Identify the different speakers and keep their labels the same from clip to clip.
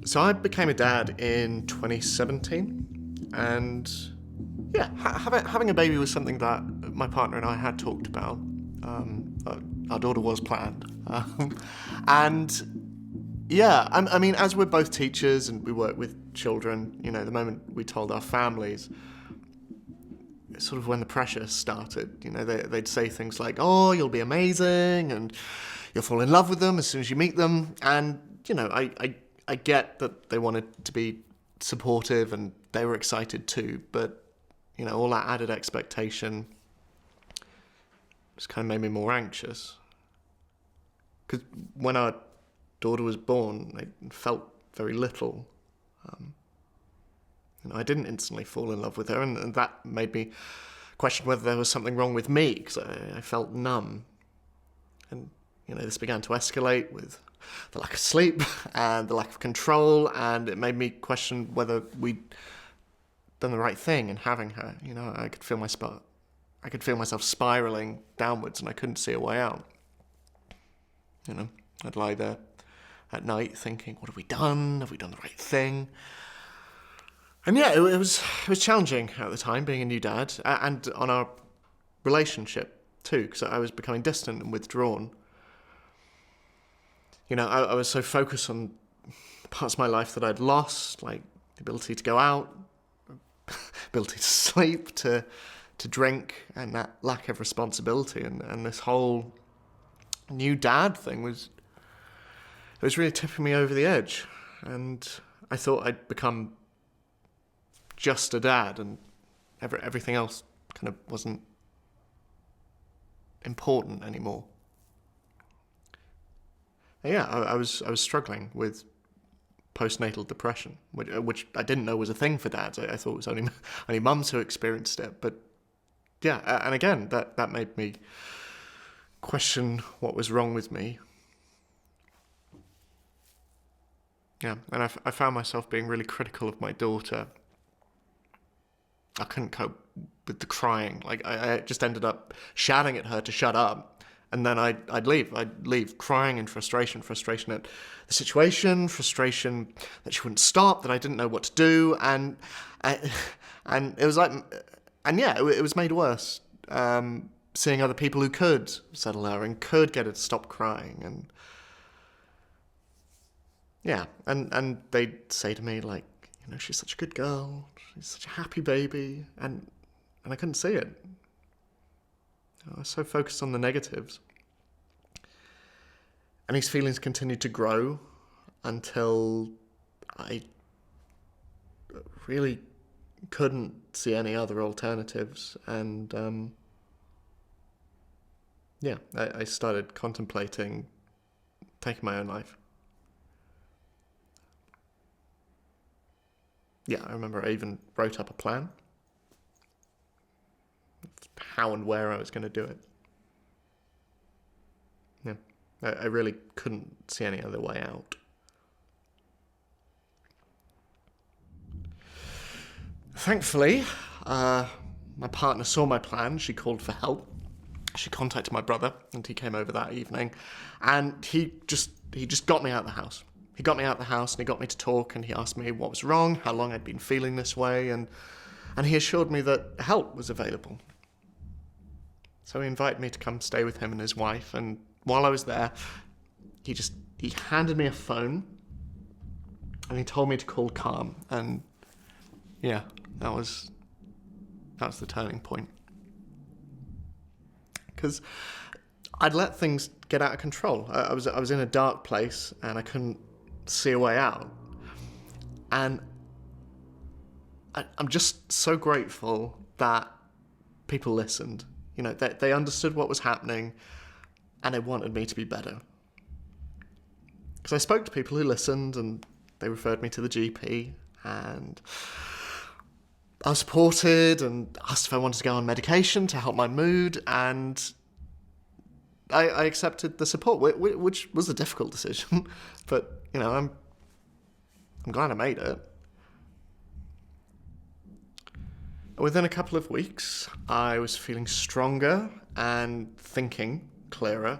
Speaker 1: So I became a dad in 2017, and yeah, having a baby was something that my partner and I had talked about. Our daughter was planned, and yeah, I mean, as we're both teachers and we work with children, the moment we told our families, sort of when the pressure started, they'd say things like, "Oh, you'll be amazing," and "You'll fall in love with them as soon as you meet them," and I get that they wanted to be supportive and they were excited too, but all that added expectation just kind of made me more anxious. Because when our daughter was born, I felt very little. I didn't instantly fall in love with her, and that made me question whether there was something wrong with me, because I felt numb. And this began to escalate with the lack of sleep and the lack of control, and it made me question whether we'd done the right thing in having her. I could feel myself spiraling downwards, and I couldn't see a way out. I'd lie there at night thinking, what have we done? Have we done the right thing? And yeah, it was challenging at the time, being a new dad, and on our relationship too, because I was becoming distant and withdrawn. I was so focused on parts of my life that I'd lost, like the ability to go out, ability to sleep, to drink, and that lack of responsibility. And this whole new dad thing was really tipping me over the edge. And I thought I'd become just a dad, and everything else kind of wasn't important anymore. Yeah, I was struggling with postnatal depression, which I didn't know was a thing for dads. I thought it was only mums who experienced it. But yeah, and again, that made me question what was wrong with me. Yeah, and I found myself being really critical of my daughter. I couldn't cope with the crying. Like, I just ended up shouting at her to shut up. And then I'd leave crying in frustration at the situation, frustration that she wouldn't stop, that I didn't know what to do, and it was like, and yeah, it was made worse. Seeing other people who could settle her and could get her to stop crying, and yeah, and they'd say to me like, she's such a good girl, she's such a happy baby, and I couldn't see it. I was so focused on the negatives. And these feelings continued to grow until I really couldn't see any other alternatives. And yeah, I started contemplating taking my own life. Yeah, I remember I even wrote up a plan of how and where I was going to do it. Yeah, I really couldn't see any other way out. Thankfully, my partner saw my plan. She called for help. She contacted my brother, and he came over that evening, and he just got me out of the house. He got me out of the house, and he got me to talk, and he asked me what was wrong, how long I'd been feeling this way, and he assured me that help was available. So he invited me to come stay with him and his wife, and while I was there, he handed me a phone, and he told me to call Calm, and yeah, that was the turning point. Because I'd let things get out of control. I was in a dark place, and I couldn't see a way out. And I'm just so grateful that people listened. They understood what was happening, and they wanted me to be better. Because I spoke to people who listened, and they referred me to the GP, and I was supported and asked if I wanted to go on medication to help my mood, and I accepted the support, which was a difficult decision, but I'm glad I made it. Within a couple of weeks, I was feeling stronger and thinking clearer.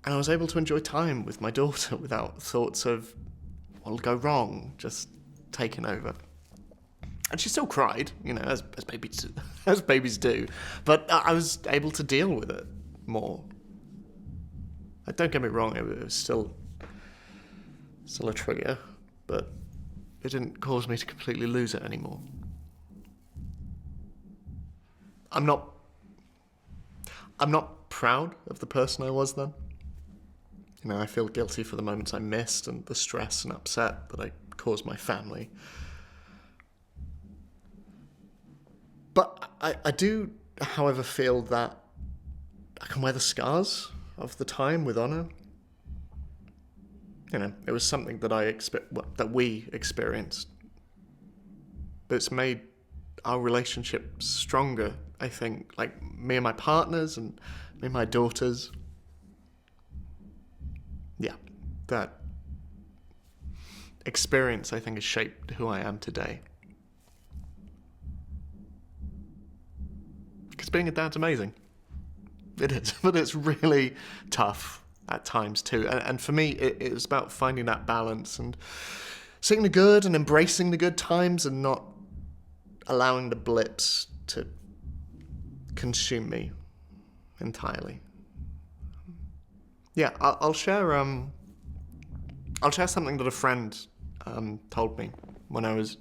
Speaker 1: And I was able to enjoy time with my daughter without thoughts of what'll go wrong just taking over. And she still cried, as babies do. But I was able to deal with it more. Don't get me wrong, it was still a trigger, but it didn't cause me to completely lose it anymore. I'm not proud of the person I was then. I feel guilty for the moments I missed and the stress and upset that I caused my family. But I do, however, feel that I can wear the scars of the time with honour. It was something that that we experienced. But it's made our relationship stronger, I think. Like, me and my partners and me and my daughters. Yeah, that experience, I think, has shaped who I am today. Because being a dad's amazing. It is, but it's really tough at times too. And for me, it was about finding that balance and seeing the good and embracing the good times and not allowing the blips to consume me entirely. Yeah, I'll share something that a friend told me when I was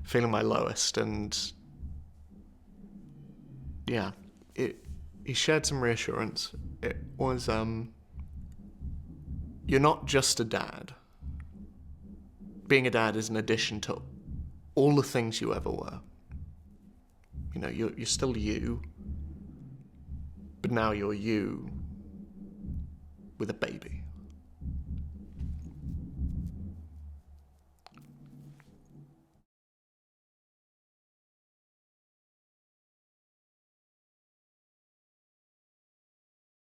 Speaker 1: feeling my lowest, and yeah, he shared some reassurance. It was, you're not just a dad. Being a dad is an addition to all the things you ever were. You're still you, but now you're you with a baby.